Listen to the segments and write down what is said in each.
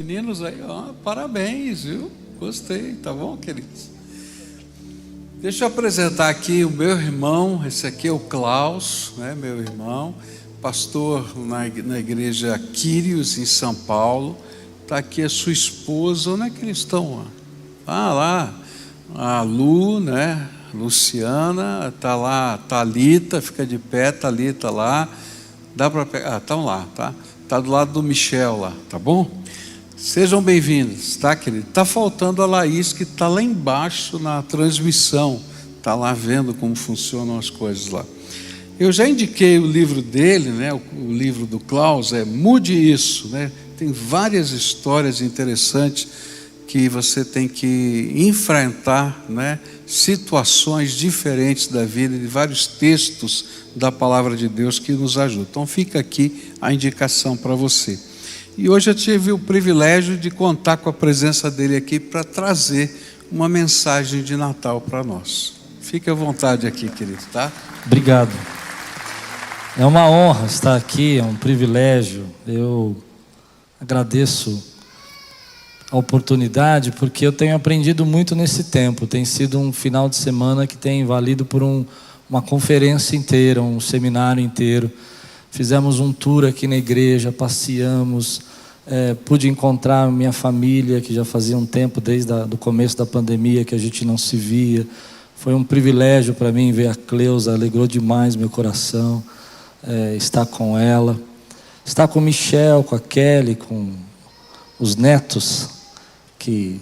Meninos aí, ó, parabéns, viu? Gostei, tá bom, queridos? Deixa eu apresentar aqui o meu irmão. Esse aqui é o Klaus, né, meu irmão, pastor na igreja Quírios, em São Paulo. Está aqui a sua esposa. Onde é que eles estão? Ah, lá, a Lu, né, Luciana, está lá, Thalita, fica de pé, Thalita lá. Dá para pegar? Ah, estão lá, tá? Está do lado do Michel lá, tá bom? Sejam bem-vindos, tá, querido? Está faltando a Laís, que está lá embaixo na transmissão, está lá vendo como funcionam as coisas lá. Eu já indiquei o livro dele, né? O livro do Klaus é Mude Isso, né? Tem várias histórias interessantes que você tem que enfrentar, né? Situações diferentes da vida, de vários textos da palavra de Deus que nos ajudam. Então fica aqui a indicação para você. E hoje eu tive o privilégio de contar com a presença dele aqui para trazer uma mensagem de Natal para nós. Fique à vontade aqui, querido, tá? Obrigado. É uma honra estar aqui, é um privilégio. Eu agradeço a oportunidade, porque eu tenho aprendido muito nesse tempo. Tem sido um final de semana que tem valido por uma conferência inteira, um seminário inteiro. Fizemos um tour aqui na igreja, passeamos, pude encontrar minha família, que já fazia um tempo, desde o começo da pandemia, que a gente não se via. Foi um privilégio para mim ver a Cleusa, alegrou demais meu coração, estar com ela. Estar com o Michel, com a Kelly, com os netos, que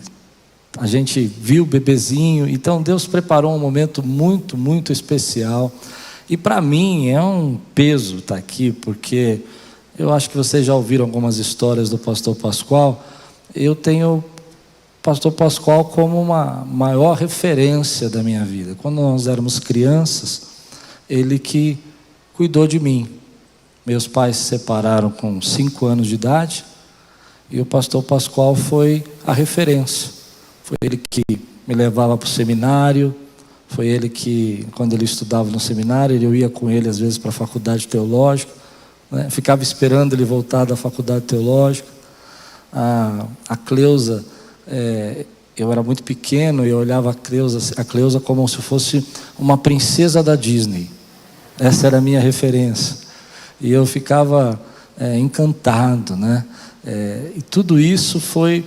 a gente viu o bebezinho. Então Deus preparou um momento muito, muito especial. E para mim é um peso estar aqui, porque eu acho que vocês já ouviram algumas histórias do pastor Pascoal. Eu tenho o pastor Pascoal como uma maior referência da minha vida. Quando nós éramos crianças, ele que cuidou de mim. Meus pais se separaram com 5 anos de idade, e o pastor Pascoal foi a referência. Foi ele que me levava para o seminário. Foi ele que, quando ele estudava no seminário, eu ia com ele às vezes para a faculdade teológica, né? Ficava esperando ele voltar da faculdade teológica. A Cleusa, eu era muito pequeno e eu olhava a Cleusa como se fosse uma princesa da Disney. Essa era a minha referência. E eu ficava encantado, né? E tudo isso foi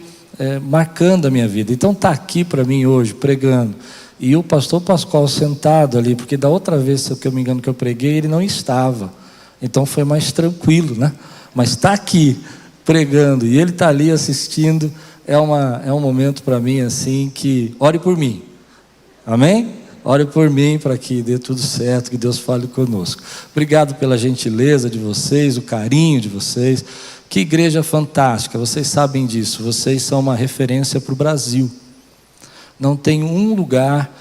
marcando a minha vida. Então está aqui para mim hoje, pregando. E o pastor Pascoal sentado ali, porque da outra vez, se eu me engano, que eu preguei, ele não estava. Então foi mais tranquilo, né? Mas está aqui, pregando, e ele está ali assistindo, é um momento para mim assim, que ore por mim. Amém? Ore por mim para que dê tudo certo, que Deus fale conosco. Obrigado pela gentileza de vocês, o carinho de vocês. Que igreja fantástica, vocês sabem disso. Vocês são uma referência para o Brasil. Não tem um lugar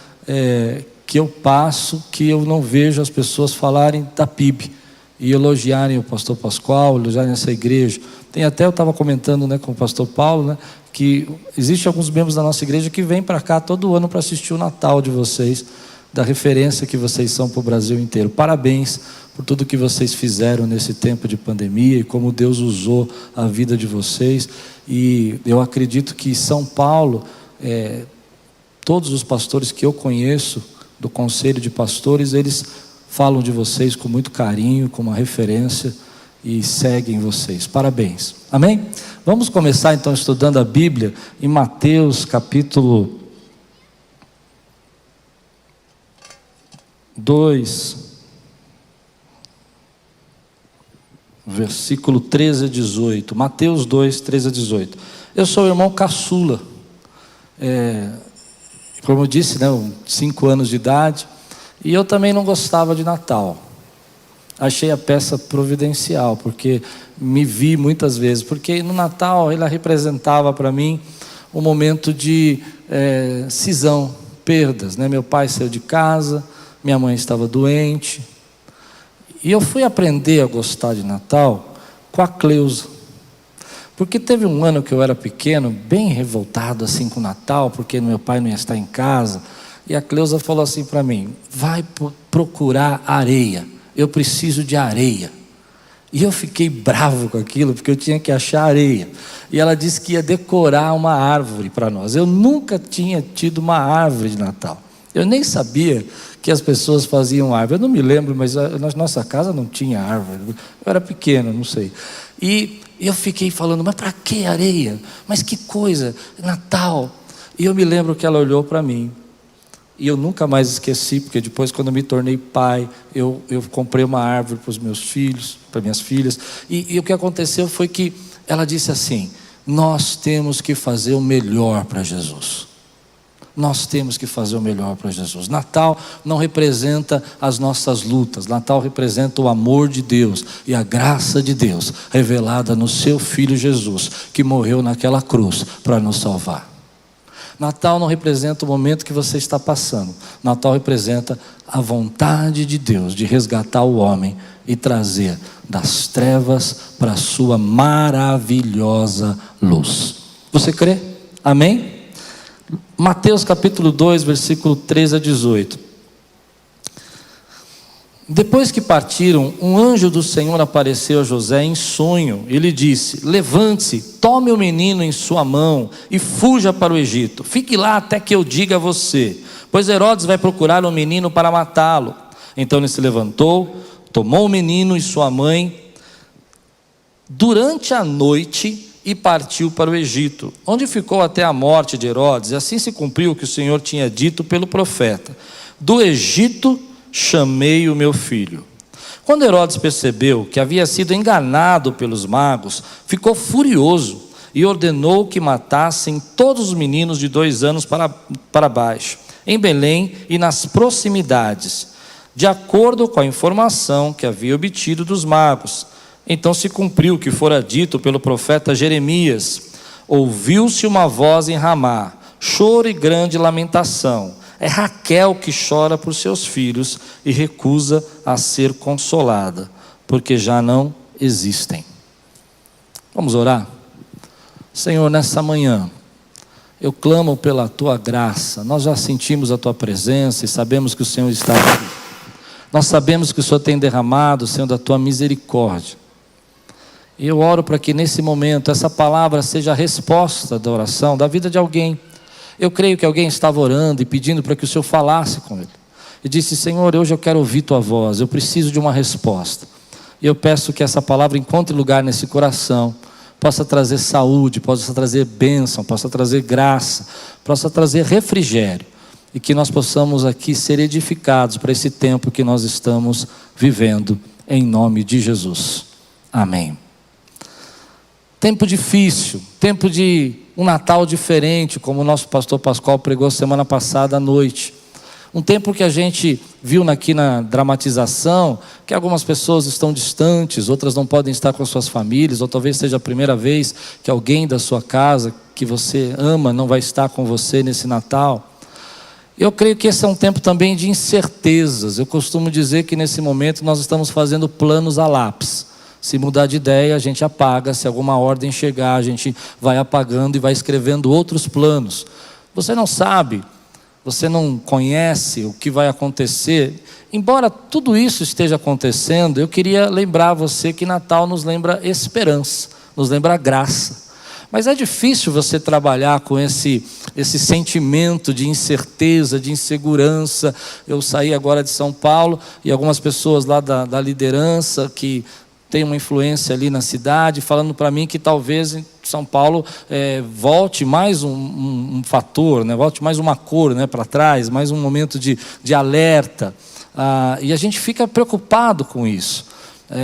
que eu passo que eu não vejo as pessoas falarem da PIB e elogiarem o pastor Pascoal, elogiarem essa igreja. Tem até, eu estava comentando, né, com o pastor Paulo, né, que existem alguns membros da nossa igreja que vêm para cá todo ano para assistir o Natal de vocês, da referência que vocês são para o Brasil inteiro. Parabéns por tudo que vocês fizeram nesse tempo de pandemia e como Deus usou a vida de vocês. E eu acredito que São Paulo, todos os pastores que eu conheço, do conselho de pastores, eles falam de vocês com muito carinho, com uma referência, e seguem vocês. Parabéns. Amém? Vamos começar então estudando a Bíblia em Mateus capítulo 2, versículo 13 a 18. Mateus 2, 13 a 18. Eu sou o irmão caçula. Como eu disse, né, 5 anos de idade, e eu também não gostava de Natal. Achei a peça providencial, porque me vi muitas vezes, porque no Natal ela representava para mim um momento de cisão, perdas, né? Meu pai saiu de casa, minha mãe estava doente, e eu fui aprender a gostar de Natal com a Cleusa. Porque teve um ano que eu era pequeno, bem revoltado assim com o Natal, porque meu pai não ia estar em casa, e a Cleusa falou assim para mim: vai procurar areia, eu preciso de areia. E eu fiquei bravo com aquilo, porque eu tinha que achar areia. E ela disse que ia decorar uma árvore para nós. Eu nunca tinha tido uma árvore de Natal. Eu nem sabia que as pessoas faziam árvore. Eu não me lembro, mas na nossa casa não tinha árvore. Eu era pequeno, não sei. E eu fiquei falando, mas para que areia? Mas que coisa, Natal. E eu me lembro que ela olhou para mim. E eu nunca mais esqueci, porque depois, quando eu me tornei pai, eu comprei uma árvore para os meus filhos, para minhas filhas. E o que aconteceu foi que ela disse assim: nós temos que fazer o melhor para Jesus. Nós temos que fazer o melhor para Jesus. Natal não representa as nossas lutas. Natal representa o amor de Deus e a graça de Deus revelada no seu Filho Jesus, que morreu naquela cruz para nos salvar. Natal não representa o momento que você está passando. Natal representa a vontade de Deus de resgatar o homem e trazer das trevas para a sua maravilhosa luz. Você crê? Amém? Mateus capítulo 2, versículo 13 a 18. Depois que partiram, um anjo do Senhor apareceu a José em sonho e lhe disse: levante-se, tome o menino em sua mão e fuja para o Egito. Fique lá até que eu diga a você, pois Herodes vai procurar o menino para matá-lo. Então ele se levantou, tomou o menino e sua mãe durante a noite e partiu para o Egito, onde ficou até a morte de Herodes. E assim se cumpriu o que o Senhor tinha dito pelo profeta: do Egito chamei o meu filho. Quando Herodes percebeu que havia sido enganado pelos magos, ficou furioso e ordenou que matassem todos os meninos de 2 anos para baixo, em Belém e nas proximidades, de acordo com a informação que havia obtido dos magos. Então se cumpriu o que fora dito pelo profeta Jeremias: ouviu-se uma voz em Ramá, choro e grande lamentação. É Raquel que chora por seus filhos e recusa a ser consolada, porque já não existem. Vamos orar? Senhor, nessa manhã, eu clamo pela Tua graça. Nós já sentimos a Tua presença e sabemos que o Senhor está aqui. Nós sabemos que o Senhor tem derramado, Senhor, da Tua misericórdia. E eu oro para que nesse momento essa palavra seja a resposta da oração da vida de alguém. Eu creio que alguém estava orando e pedindo para que o Senhor falasse com ele. E disse: Senhor, hoje eu quero ouvir Tua voz, eu preciso de uma resposta. E eu peço que essa palavra encontre lugar nesse coração, possa trazer saúde, possa trazer bênção, possa trazer graça, possa trazer refrigério. E que nós possamos aqui ser edificados para esse tempo que nós estamos vivendo, em nome de Jesus. Amém. Tempo difícil, tempo de um Natal diferente, como o nosso pastor Pascoal pregou semana passada à noite. Um tempo que a gente viu aqui na dramatização, que algumas pessoas estão distantes, outras não podem estar com suas famílias, ou talvez seja a primeira vez que alguém da sua casa, que você ama, não vai estar com você nesse Natal. Eu creio que esse é um tempo também de incertezas. Eu costumo dizer que nesse momento nós estamos fazendo planos a lápis. Se mudar de ideia, a gente apaga. Se alguma ordem chegar, a gente vai apagando e vai escrevendo outros planos. Você não sabe, você não conhece o que vai acontecer. Embora tudo isso esteja acontecendo, eu queria lembrar você que Natal nos lembra esperança, nos lembra graça. Mas é difícil você trabalhar com esse sentimento de incerteza, de insegurança. Eu saí agora de São Paulo e algumas pessoas lá da liderança que tem uma influência ali na cidade, falando para mim que talvez em São Paulo volte mais um fator, né? Volte mais uma cor, né, para trás, mais um momento de alerta. E a gente fica preocupado com isso.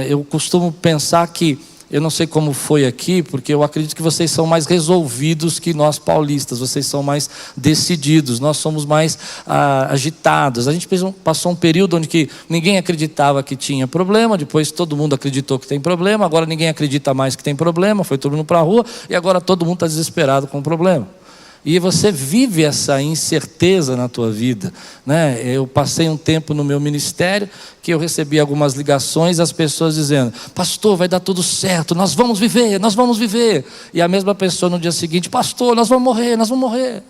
Eu costumo pensar que, eu não sei como foi aqui, porque eu acredito que vocês são mais resolvidos que nós paulistas, vocês são mais decididos, nós somos mais agitados. A gente passou um período onde que ninguém acreditava que tinha problema, depois todo mundo acreditou que tem problema, agora ninguém acredita mais que tem problema, foi todo mundo para a rua, e agora todo mundo está desesperado com o problema. E você vive essa incerteza na tua vida, né? Eu passei um tempo no meu ministério que eu recebi algumas ligações, as pessoas dizendo: pastor, vai dar tudo certo, nós vamos viver, nós vamos viver. E a mesma pessoa no dia seguinte: pastor, nós vamos morrer, nós vamos morrer.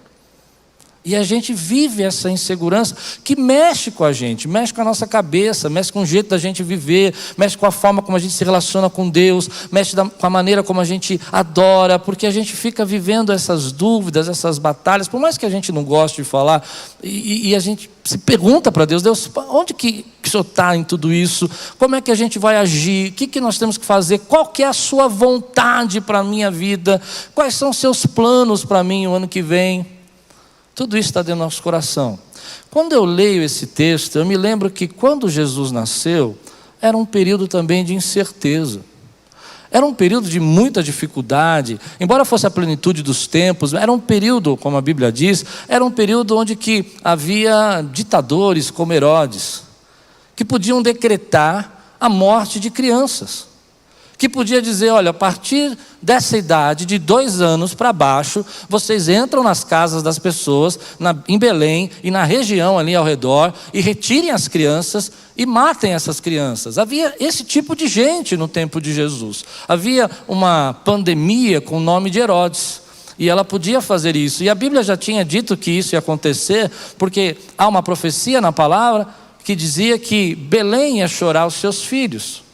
E a gente vive essa insegurança que mexe com a gente, mexe com a nossa cabeça, mexe com o jeito da gente viver, mexe com a forma como a gente se relaciona com Deus, mexe com a maneira como a gente adora, porque a gente fica vivendo essas dúvidas, essas batalhas, por mais que a gente não goste de falar, e a gente se pergunta para Deus, Deus, onde que o Senhor está em tudo isso? Como é que a gente vai agir? O que nós temos que fazer? Qual que é a sua vontade para a minha vida? Quais são os seus planos para mim o ano que vem? Tudo isso está dentro do nosso coração. Quando eu leio esse texto, eu me lembro que quando Jesus nasceu, era um período também de incerteza. Era um período de muita dificuldade, embora fosse a plenitude dos tempos, era um período, como a Bíblia diz, era um período onde que havia ditadores como Herodes, que podiam decretar a morte de crianças. Que podia dizer, olha, a partir dessa idade, de 2 anos para baixo, vocês entram nas casas das pessoas, em Belém e na região ali ao redor, e retirem as crianças e matem essas crianças. Havia esse tipo de gente no tempo de Jesus. Havia uma pandemia com o nome de Herodes, e ela podia fazer isso. E a Bíblia já tinha dito que isso ia acontecer, porque há uma profecia na palavra que dizia que Belém ia chorar os seus filhos.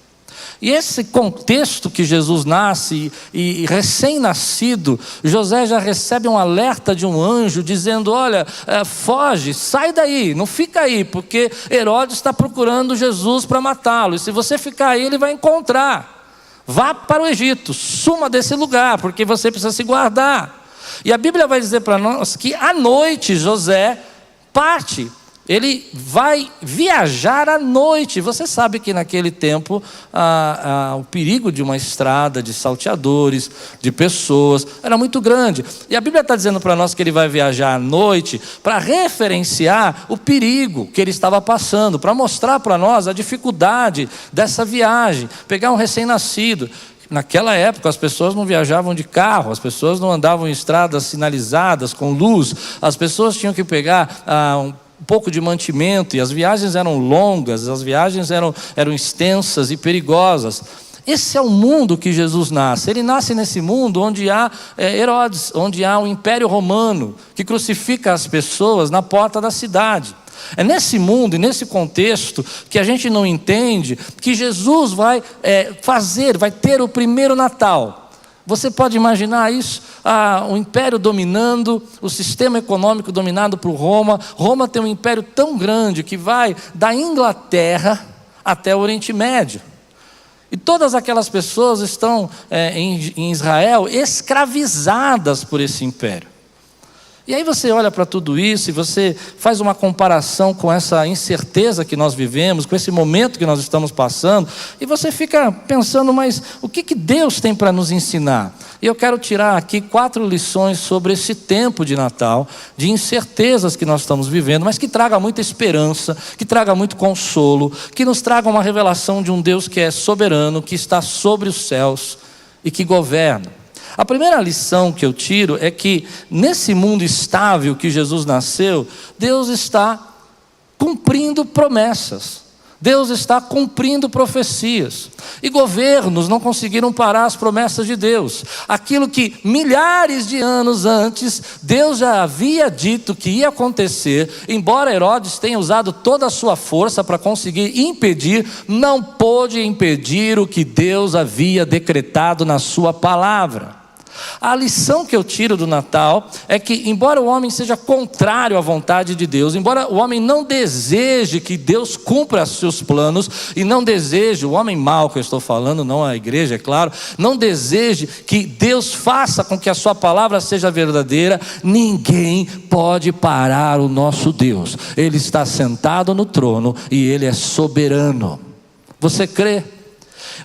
E esse contexto que Jesus nasce e recém-nascido, José já recebe um alerta de um anjo dizendo, olha, foge, sai daí, não fica aí, porque Herodes está procurando Jesus para matá-lo, e se você ficar aí ele vai encontrar. Vá para o Egito, suma desse lugar, porque você precisa se guardar. E a Bíblia vai dizer para nós que à noite José parte. Ele vai viajar à noite. Você sabe que naquele tempo o perigo de uma estrada, de salteadores, de pessoas, era muito grande. E a Bíblia está dizendo para nós que ele vai viajar à noite para referenciar o perigo que ele estava passando, para mostrar para nós a dificuldade dessa viagem. Pegar um recém-nascido. Naquela época as pessoas não viajavam de carro, as pessoas não andavam em estradas sinalizadas com luz, as pessoas tinham que pegar um pouco de mantimento, e as viagens eram longas, as viagens eram extensas e perigosas. Esse é o mundo que Jesus nasce. Ele nasce nesse mundo onde há Herodes, onde há um império romano que crucifica as pessoas na porta da cidade. É nesse mundo e nesse contexto que a gente não entende que Jesus vai ter o primeiro Natal. Você pode imaginar isso? O império dominando, o sistema econômico dominado por Roma. Roma tem um império tão grande que vai da Inglaterra até o Oriente Médio. E todas aquelas pessoas estão em Israel escravizadas por esse império. E aí você olha para tudo isso e você faz uma comparação com essa incerteza que nós vivemos, com esse momento que nós estamos passando, e você fica pensando, mas o que Deus tem para nos ensinar? E eu quero tirar aqui 4 lições sobre esse tempo de Natal, de incertezas que nós estamos vivendo, mas que traga muita esperança, que traga muito consolo, que nos traga uma revelação de um Deus que é soberano, que está sobre os céus e que governa. A primeira lição que eu tiro é que nesse mundo estável que Jesus nasceu, Deus está cumprindo promessas. Deus está cumprindo profecias. E governos não conseguiram parar as promessas de Deus. Aquilo que milhares de anos antes, Deus já havia dito que ia acontecer, embora Herodes tenha usado toda a sua força para conseguir impedir, não pôde impedir o que Deus havia decretado na sua palavra. A lição que eu tiro do Natal é que, embora o homem seja contrário à vontade de Deus, embora o homem não deseje que Deus cumpra seus planos, e não deseje, o homem mau que eu estou falando, não a igreja, é claro, não deseje que Deus faça com que a sua palavra seja verdadeira, ninguém pode parar o nosso Deus. Ele está sentado no trono e Ele é soberano. Você crê?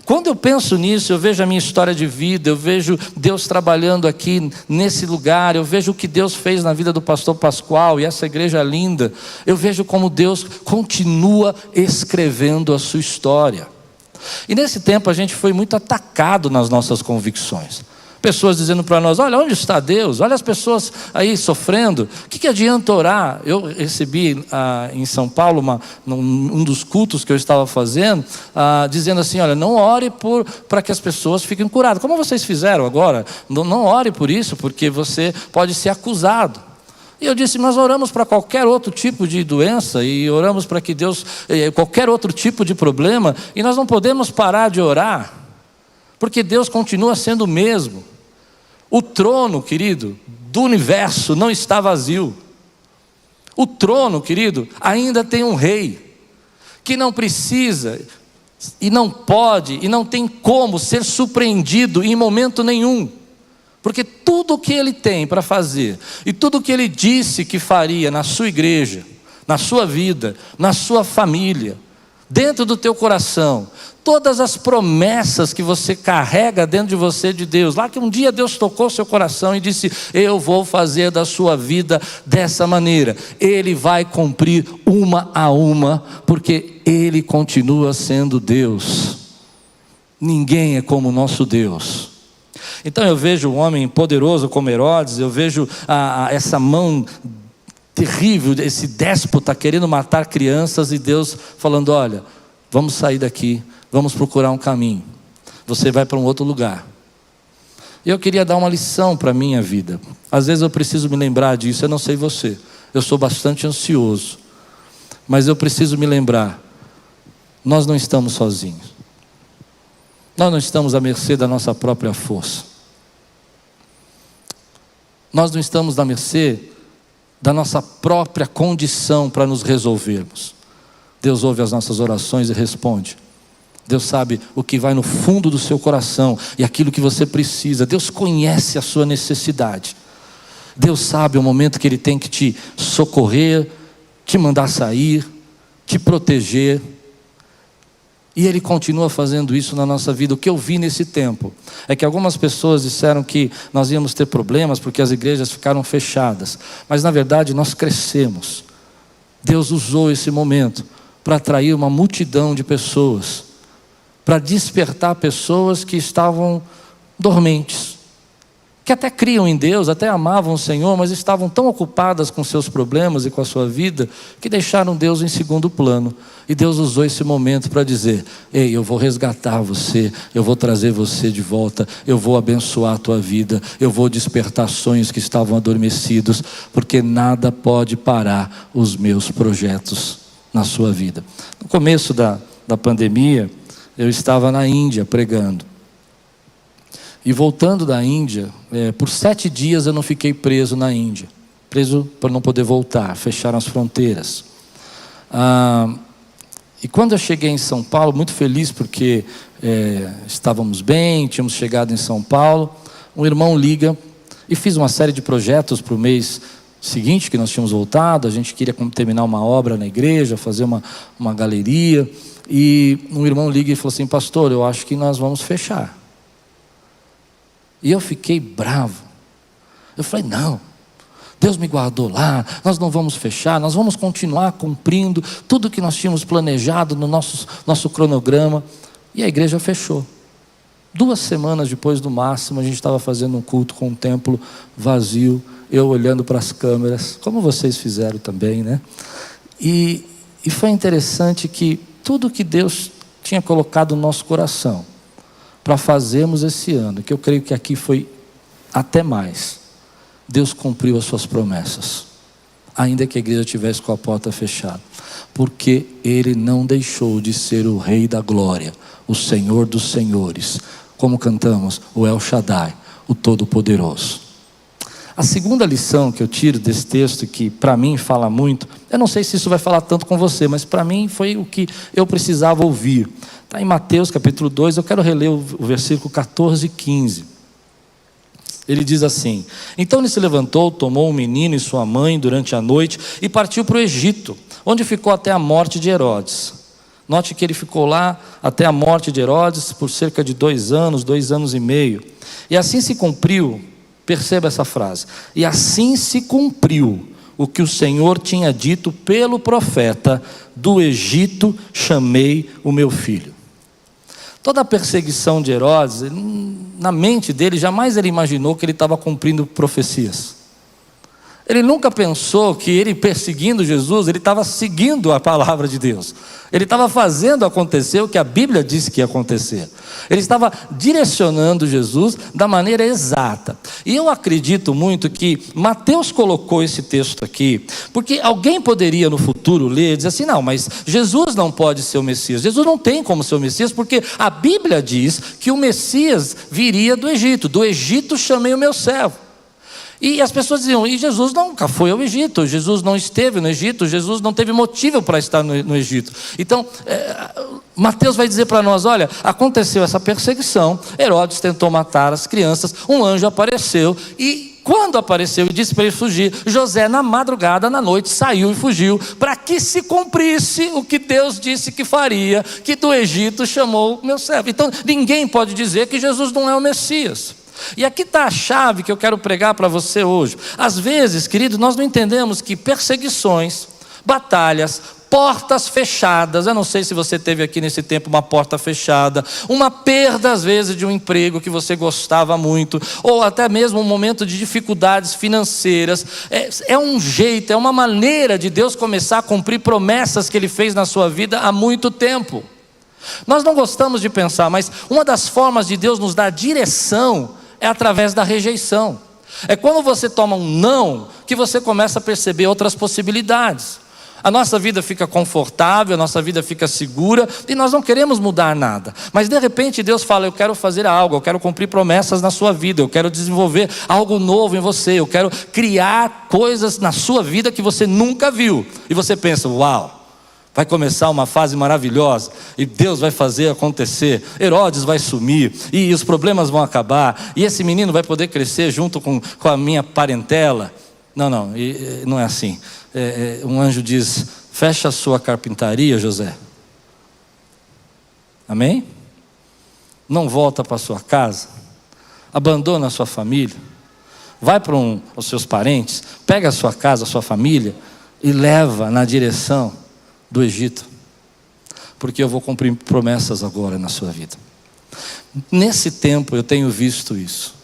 Quando eu penso nisso, eu vejo a minha história de vida, eu vejo Deus trabalhando aqui nesse lugar, eu vejo o que Deus fez na vida do pastor Pascoal e essa igreja linda, eu vejo como Deus continua escrevendo a sua história. E nesse tempo a gente foi muito atacado nas nossas convicções. Pessoas dizendo para nós, olha, onde está Deus? Olha as pessoas aí sofrendo, o que adianta orar? Eu recebi em São Paulo, um dos cultos que eu estava fazendo, dizendo assim, olha, não ore para que as pessoas fiquem curadas. Como vocês fizeram agora? Não ore por isso, porque você pode ser acusado. E eu disse, nós oramos para qualquer outro tipo de doença, e oramos para que Deus, qualquer outro tipo de problema, e nós não podemos parar de orar, porque Deus continua sendo o mesmo. O trono, querido, do universo não está vazio. O trono, querido, ainda tem um rei, que não precisa, e não pode, e não tem como ser surpreendido em momento nenhum. Porque tudo o que Ele tem para fazer, e tudo o que Ele disse que faria na sua igreja, na sua vida, na sua família, dentro do teu coração, todas as promessas que você carrega dentro de você de Deus, lá que um dia Deus tocou seu coração e disse, eu vou fazer da sua vida dessa maneira, Ele vai cumprir uma a uma, porque Ele continua sendo Deus. Ninguém é como o nosso Deus. Então eu vejo um homem poderoso como Herodes, eu vejo essa mão terrível, esse déspota querendo matar crianças, e Deus falando, olha, vamos sair daqui, vamos procurar um caminho, você vai para um outro lugar. E eu queria dar uma lição para a minha vida. Às vezes eu preciso me lembrar disso, eu não sei você, eu sou bastante ansioso, mas eu preciso me lembrar, nós não estamos sozinhos, nós não estamos à mercê da nossa própria força, nós não estamos à mercê da nossa própria condição para nos resolvermos. Deus ouve as nossas orações e responde. Deus sabe o que vai no fundo do seu coração e aquilo que você precisa. Deus conhece a sua necessidade. Deus sabe o momento que Ele tem que te socorrer, te mandar sair, te proteger. E Ele continua fazendo isso na nossa vida. O que eu vi nesse tempo é que algumas pessoas disseram que nós íamos ter problemas porque as igrejas ficaram fechadas. Mas na verdade nós crescemos. Deus usou esse momento para atrair uma multidão de pessoas, para despertar pessoas que estavam dormentes, que até criam em Deus, até amavam o Senhor, mas estavam tão ocupadas com seus problemas e com a sua vida, que deixaram Deus em segundo plano. E Deus usou esse momento para dizer, ei, eu vou resgatar você, eu vou trazer você de volta, eu vou abençoar a tua vida, eu vou despertar sonhos que estavam adormecidos, porque nada pode parar os meus projetos na sua vida. No começo da pandemia, eu estava na Índia pregando. E voltando da Índia, por 7 dias eu não fiquei preso na Índia. Preso para não poder voltar, fecharam as fronteiras. E quando eu cheguei em São Paulo, muito feliz porque estávamos bem, tínhamos chegado em São Paulo, um irmão liga, e fiz uma série de projetos para o mês seguinte que nós tínhamos voltado. A gente queria terminar uma obra na igreja, fazer uma galeria, e um irmão liga e falou assim, pastor, eu acho que nós vamos fechar. E eu fiquei bravo. Eu falei, não, Deus me guardou lá, nós não vamos fechar, nós vamos continuar cumprindo tudo que nós tínhamos planejado no nosso cronograma. E a igreja fechou. 2 semanas depois do máximo, a gente estava fazendo um culto com um templo vazio, eu olhando para as câmeras, como vocês fizeram também, né? E foi interessante que tudo que Deus tinha colocado no nosso coração para fazermos esse ano, que eu creio que aqui foi até mais, Deus cumpriu as suas promessas, ainda que a igreja estivesse com a porta fechada, porque Ele não deixou de ser o Rei da Glória, o Senhor dos Senhores, como cantamos, o El Shaddai, o Todo-Poderoso. A segunda lição que eu tiro desse texto, que para mim fala muito, eu não sei se isso vai falar tanto com você, mas para mim foi o que eu precisava ouvir. Está em Mateus capítulo 2, eu quero reler o versículo 14 e 15. Ele diz assim, então ele se levantou, tomou o menino e sua mãe durante a noite e partiu para o Egito, onde ficou até a morte de Herodes. Note que ele ficou lá até a morte de Herodes por cerca de 2 anos, 2 anos e meio. E assim se cumpriu, perceba essa frase, e assim se cumpriu o que o Senhor tinha dito pelo profeta, do Egito chamei o meu filho. Toda a perseguição de Herodes, na mente dele, jamais ele imaginou que ele estava cumprindo profecias. Ele nunca pensou que ele perseguindo Jesus, ele estava seguindo a palavra de Deus. Ele estava fazendo acontecer o que a Bíblia disse que ia acontecer. Ele estava direcionando Jesus da maneira exata. E eu acredito muito que Mateus colocou esse texto aqui, porque alguém poderia no futuro ler e dizer assim: não, mas Jesus não pode ser o Messias. Jesus não tem como ser o Messias, porque a Bíblia diz que o Messias viria do Egito. Do Egito chamei o meu servo. E as pessoas diziam: e Jesus nunca foi ao Egito, Jesus não esteve no Egito, Jesus não teve motivo para estar no Egito. Então, Mateus vai dizer para nós: olha, aconteceu essa perseguição, Herodes tentou matar as crianças, um anjo apareceu, e quando apareceu e disse para ele fugir, José na madrugada, na noite, saiu e fugiu, para que se cumprisse o que Deus disse que faria, que do Egito chamou o meu servo. Então, ninguém pode dizer que Jesus não é o Messias. E aqui está a chave que eu quero pregar para você hoje. Às vezes, querido, nós não entendemos que perseguições, batalhas, portas fechadas, eu não sei se você teve aqui nesse tempo uma porta fechada, uma perda às vezes de um emprego que você gostava muito, ou até mesmo um momento de dificuldades financeiras, é um jeito, é uma maneira de Deus começar a cumprir promessas que Ele fez na sua vida há muito tempo. Nós não gostamos de pensar, mas uma das formas de Deus nos dar direção é através da rejeição. É quando você toma um não, que você começa a perceber outras possibilidades. A nossa vida fica confortável, a nossa vida fica segura, e nós não queremos mudar nada. Mas de repente Deus fala: eu quero fazer algo, eu quero cumprir promessas na sua vida, eu quero desenvolver algo novo em você, eu quero criar coisas na sua vida que você nunca viu. E você pensa: uau, vai começar uma fase maravilhosa, e Deus vai fazer acontecer, Herodes vai sumir, e os problemas vão acabar, e esse menino vai poder crescer junto com a minha parentela. Não é assim. Um anjo diz: fecha a sua carpintaria, José. Amém? Não volta para a sua casa, abandona a sua família, vai para os seus parentes, pega a sua casa, a sua família, e leva na direção do Egito, porque eu vou cumprir promessas agora na sua vida. Nesse tempo eu tenho visto isso.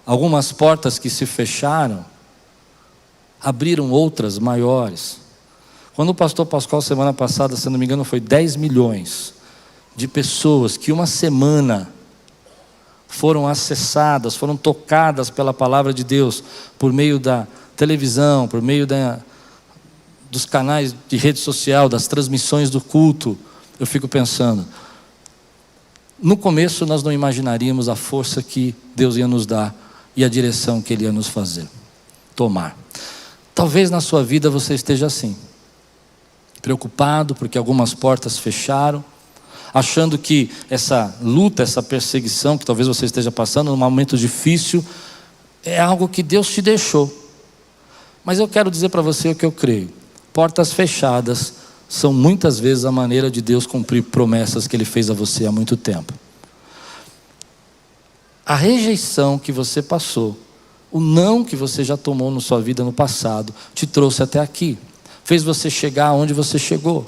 Algumas portas que se fecharam, abriram outras maiores. Quando o pastor Pascoal semana passada, se não me engano, foi 10 milhões de pessoas que uma semana foram acessadas, foram tocadas pela palavra de Deus, por meio da televisão, por meio dos canais de rede social, das transmissões do culto. Eu fico pensando, no começo nós não imaginaríamos a força que Deus ia nos dar e a direção que Ele ia nos fazer tomar. Talvez na sua vida você esteja assim, preocupado porque algumas portas fecharam, achando que essa luta, essa perseguição que talvez você esteja passando num momento difícil, é algo que Deus te deixou. Mas eu quero dizer para você o que eu creio: portas fechadas são muitas vezes a maneira de Deus cumprir promessas que Ele fez a você há muito tempo. A rejeição que você passou, o não que você já tomou na sua vida no passado, te trouxe até aqui, fez você chegar onde você chegou.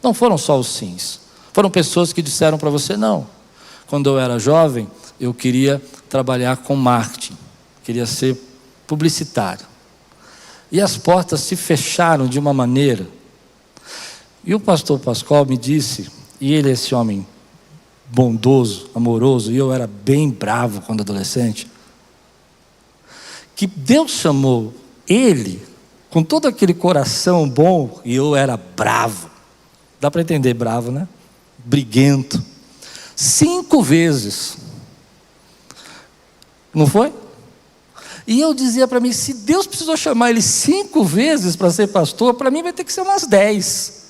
Não foram só os sims, foram pessoas que disseram para você não. Quando eu era jovem, eu queria trabalhar com marketing, queria ser publicitário, e as portas se fecharam de uma maneira. E o pastor Pascoal me disse, e ele é esse homem bondoso, amoroso, e eu era bem bravo quando adolescente, que Deus chamou ele com todo aquele coração bom, e eu era bravo. Dá para entender bravo, né? Briguento. 5 vezes. Não foi? E eu dizia para mim, se Deus precisou chamar ele 5 vezes para ser pastor, para mim vai ter que ser umas 10.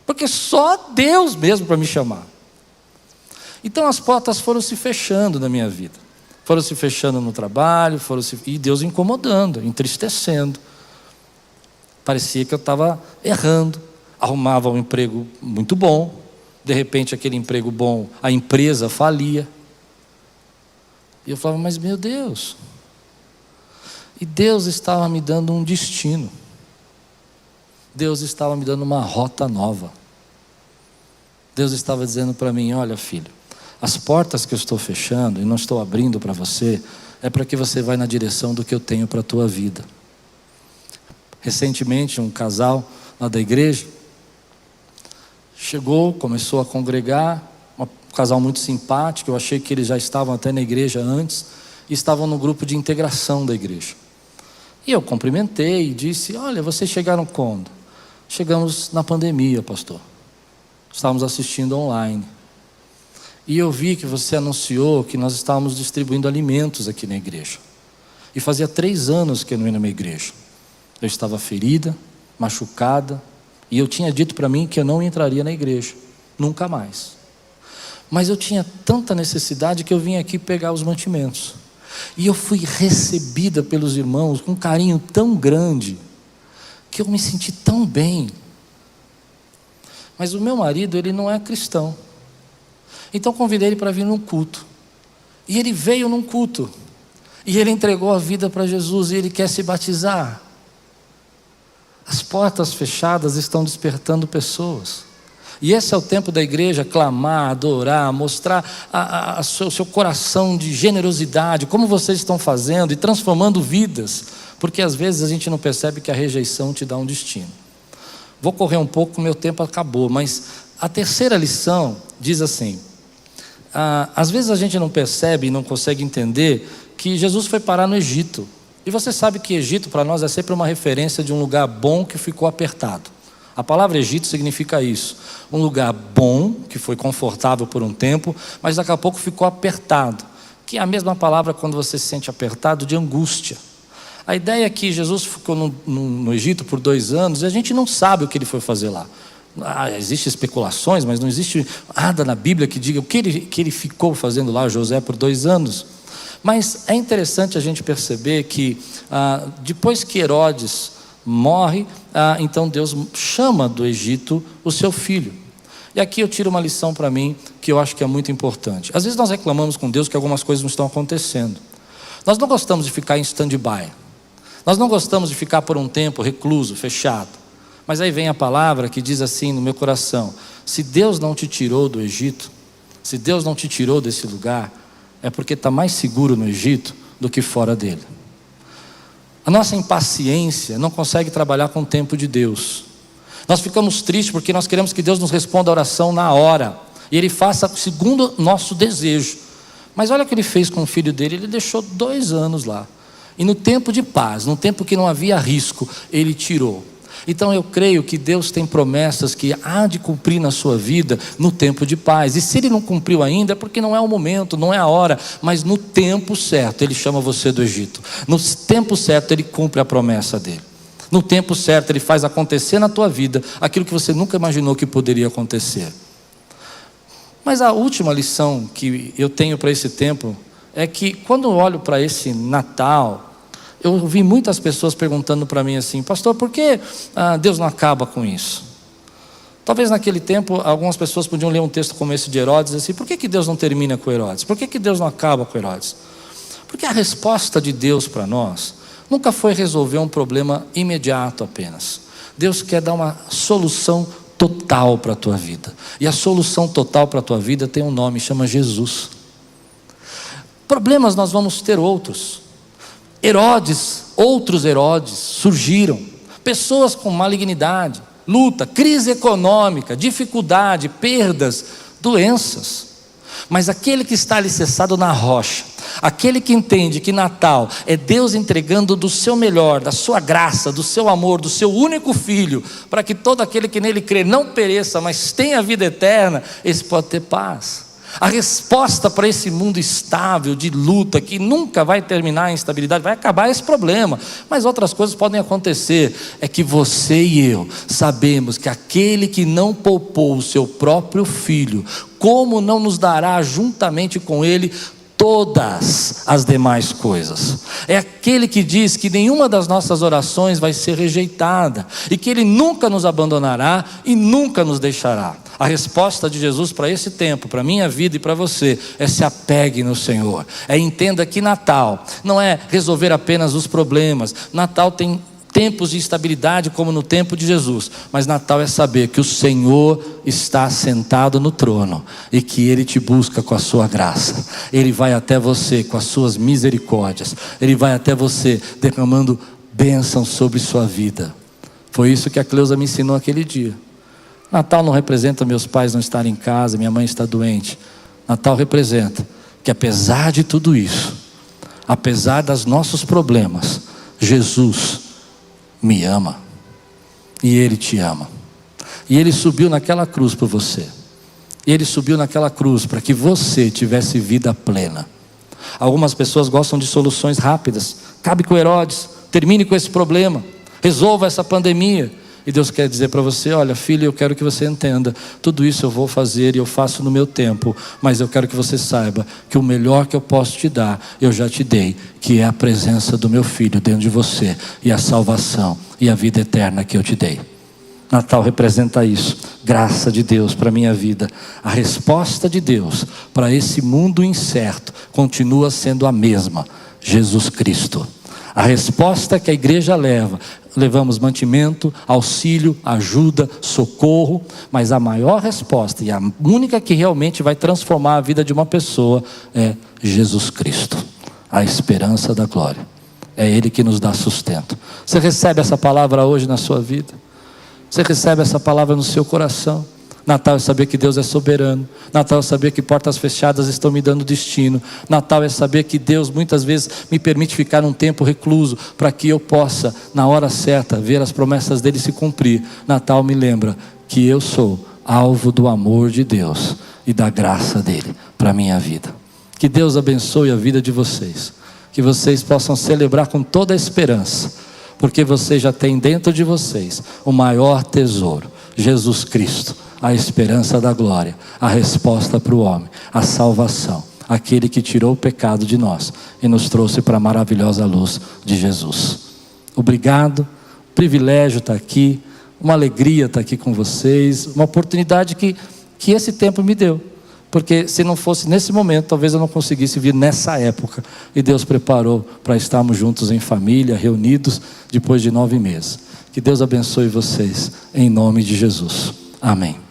Porque só Deus mesmo para me chamar. Então as portas foram se fechando na minha vida. Foram se fechando no trabalho, e Deus incomodando, entristecendo. Parecia que eu estava errando. Arrumava um emprego muito bom, de repente aquele emprego bom, a empresa falia. E eu falava, mas meu Deus. E Deus estava me dando um destino. Deus estava me dando uma rota nova. Deus estava dizendo para mim, olha filho, as portas que eu estou fechando e não estou abrindo para você, é para que você vá na direção do que eu tenho para a tua vida. Recentemente, um casal lá da igreja chegou, começou a congregar, um casal muito simpático. Eu achei que eles já estavam até na igreja antes e estavam no grupo de integração da igreja. E eu cumprimentei e disse: olha, vocês chegaram quando? Chegamos na pandemia, pastor. Estávamos assistindo online. E eu vi que você anunciou que nós estávamos distribuindo alimentos aqui na igreja. E fazia 3 anos que eu não ia na minha igreja. Eu estava ferida, machucada, e eu tinha dito para mim que eu não entraria na igreja, nunca mais. Mas eu tinha tanta necessidade que eu vim aqui pegar os mantimentos. E eu fui recebida pelos irmãos com um carinho tão grande, que eu me senti tão bem. Mas o meu marido, ele não é cristão. Então convidei ele para vir num culto. E ele veio num culto. E ele entregou a vida para Jesus e ele quer se batizar. As portas fechadas estão despertando pessoas. E esse é o tempo da igreja clamar, adorar, mostrar o seu coração de generosidade, como vocês estão fazendo e transformando vidas. Porque às vezes a gente não percebe que a rejeição te dá um destino. Vou correr um pouco, meu tempo acabou, mas a terceira lição diz assim: às vezes a gente não percebe e não consegue entender que Jesus foi parar no Egito. E você sabe que Egito para nós é sempre uma referência de um lugar bom que ficou apertado. A palavra Egito significa isso: um lugar bom, que foi confortável por um tempo, mas daqui a pouco ficou apertado, que é a mesma palavra quando você se sente apertado, de angústia. A ideia é que Jesus ficou no Egito por 2 anos e a gente não sabe o que ele foi fazer lá. Existem especulações, mas não existe nada na Bíblia que diga o que ele ficou fazendo lá, José, por 2 anos. Mas é interessante a gente perceber que depois que Herodes morre, então Deus chama do Egito o seu filho. E aqui eu tiro uma lição para mim que eu acho que é muito importante. Às vezes nós reclamamos com Deus que algumas coisas não estão acontecendo. Nós não gostamos de ficar em stand-by. Nós não gostamos de ficar por um tempo recluso, fechado. Mas aí vem a palavra que diz assim no meu coração: se Deus não te tirou do Egito, se Deus não te tirou desse lugar, é porque está mais seguro no Egito do que fora dele. A nossa impaciência não consegue trabalhar com o tempo de Deus. Nós ficamos tristes porque nós queremos que Deus nos responda a oração na hora, e Ele faça segundo nosso desejo. Mas olha o que Ele fez com o filho dele: Ele deixou 2 anos lá. E no tempo de paz, no tempo que não havia risco, Ele tirou. Então eu creio que Deus tem promessas que há de cumprir na sua vida no tempo de paz. E se Ele não cumpriu ainda, é porque não é o momento, não é a hora. Mas no tempo certo Ele chama você do Egito. No tempo certo Ele cumpre a promessa dEle. No tempo certo Ele faz acontecer na tua vida aquilo que você nunca imaginou que poderia acontecer. Mas a última lição que eu tenho para esse tempo é que quando eu olho para esse Natal, eu ouvi muitas pessoas perguntando para mim assim: pastor, por que Deus não acaba com isso? Talvez naquele tempo algumas pessoas podiam ler um texto como esse de Herodes e dizer assim: por que Deus não termina com Herodes? Por que Deus não acaba com Herodes? Porque a resposta de Deus para nós nunca foi resolver um problema imediato apenas. Deus quer dar uma solução total para a tua vida. E a solução total para a tua vida tem um nome, chama Jesus. Problemas nós vamos ter outros. Outros Herodes surgiram. Pessoas com malignidade, luta, crise econômica, dificuldade, perdas, doenças. Mas aquele que está alicerçado na rocha, aquele que entende que Natal é Deus entregando do seu melhor, da sua graça, do seu amor, do seu único filho, para que todo aquele que nele crê não pereça, mas tenha vida eterna, esse pode ter paz. A resposta para esse mundo estável, de luta, que nunca vai terminar em instabilidade, vai acabar esse problema, mas outras coisas podem acontecer. É que você e eu sabemos que aquele que não poupou o seu próprio filho, como não nos dará juntamente com ele todas as demais coisas? É aquele que diz que nenhuma das nossas orações vai ser rejeitada, e que Ele nunca nos abandonará e nunca nos deixará. A resposta de Jesus para esse tempo, para a minha vida e para você, é: se apegue no Senhor. Entenda que Natal não é resolver apenas os problemas. Natal tem tempos de instabilidade como no tempo de Jesus, mas Natal é saber que o Senhor está sentado no trono e que Ele te busca com a sua graça. Ele vai até você com as suas misericórdias. Ele vai até você derramando bênção sobre sua vida. Foi isso que a Cleusa me ensinou aquele dia. Natal não representa meus pais não estarem em casa, minha mãe está doente. Natal representa que apesar de tudo isso, apesar dos nossos problemas, Jesus me ama. E Ele te ama. E Ele subiu naquela cruz por você. E Ele subiu naquela cruz para que você tivesse vida plena. Algumas pessoas gostam de soluções rápidas. Acabe com Herodes, termine com esse problema, resolva essa pandemia. E Deus quer dizer para você: olha, filho, eu quero que você entenda, tudo isso eu vou fazer e eu faço no meu tempo, mas eu quero que você saiba que o melhor que eu posso te dar, eu já te dei, que é a presença do meu filho dentro de você, e a salvação e a vida eterna que eu te dei. Natal representa isso, graça de Deus para a minha vida. A resposta de Deus para esse mundo incerto continua sendo a mesma: Jesus Cristo. A resposta que a igreja levamos mantimento, auxílio, ajuda, socorro, mas a maior resposta e a única que realmente vai transformar a vida de uma pessoa é Jesus Cristo, a esperança da glória. É Ele que nos dá sustento. Você recebe essa palavra hoje na sua vida? Você recebe essa palavra no seu coração? Natal é saber que Deus é soberano. Natal é saber que portas fechadas estão me dando destino. Natal é saber que Deus muitas vezes me permite ficar um tempo recluso para que eu possa, na hora certa, ver as promessas dele se cumprir. Natal me lembra que eu sou alvo do amor de Deus e da graça dele para a minha vida. Que Deus abençoe a vida de vocês. Que vocês possam celebrar com toda a esperança, porque vocês já têm dentro de vocês o maior tesouro, Jesus Cristo, a esperança da glória, a resposta para o homem, a salvação, aquele que tirou o pecado de nós e nos trouxe para a maravilhosa luz de Jesus. Obrigado, privilégio estar aqui, uma alegria estar aqui com vocês, uma oportunidade que esse tempo me deu, porque se não fosse nesse momento, talvez eu não conseguisse vir nessa época, e Deus preparou para estarmos juntos em família, reunidos, depois de 9 meses. Que Deus abençoe vocês, em nome de Jesus. Amém.